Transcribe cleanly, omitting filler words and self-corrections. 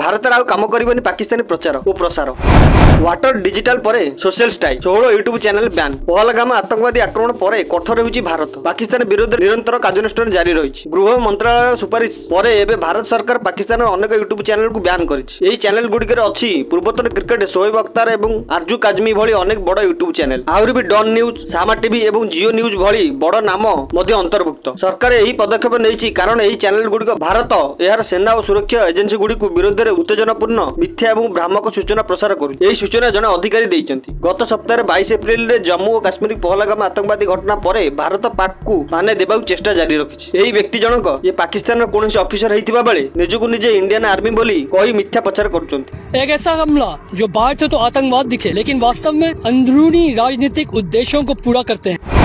भारत आउ काम करबनी पाकिस्तानी प्रचार और प्रसार। वाटर डिजिटल पर social strike 16 YouTube channel ban. Pahalgam आतंकवादी आक्रमण पर कठोर होउछि भारत। पाकिस्तान विरोध निरंतर कार्यानुष्ठान जारी रही। गृह मंत्रालय सुपारिश पर एबे भारत सरकार पाकिस्तान अनेक यूट्यूब चैनल को बैन करिछि। एही चैनल गुडिकर अछि पूर्वतन क्रिकेट शोएब अख्तर एवं आरजू काजमी भली अनेक बड़ यूट्यूब चैनल। आहुरी भी डॉन न्यूज, सामा टीवी एवं जियो न्यूज भली बड़ नाम मध्य अंतर्भुक्त। सरकार एही पदक्षेप नेइछि कारण एही चैनल गुडिक भारत एहार सेना और सुरक्षा एजेंसी गुडिक विरोध में उत्तेजनापूर्ण मिथ्या एवं भ्रामक सूचना प्रसार करू। एही सूचना जने अधिकारी देइछन्ति। गत सप्ताह 22 एप्रिल रे जम्मू और काश्मीर पहलगाम आतंकवादी घटना पर भारत पाक को माने देबाउ चेष्टा जारी रखिछि। एही व्यक्ति जनक ये पाकिस्तान रो कोनोसी ऑफिसर हेतिबा बेले निजकु निजे इंडियन आर्मी बोली कही मिथ्या प्रचार करूछन्ति। एक ऐसा हमला जो बाहर से तो आतंकवाद दिखे लेकिन वास्तव में अंदरूनी राजनीतिक उद्देश्यों को पूरा करते हैं।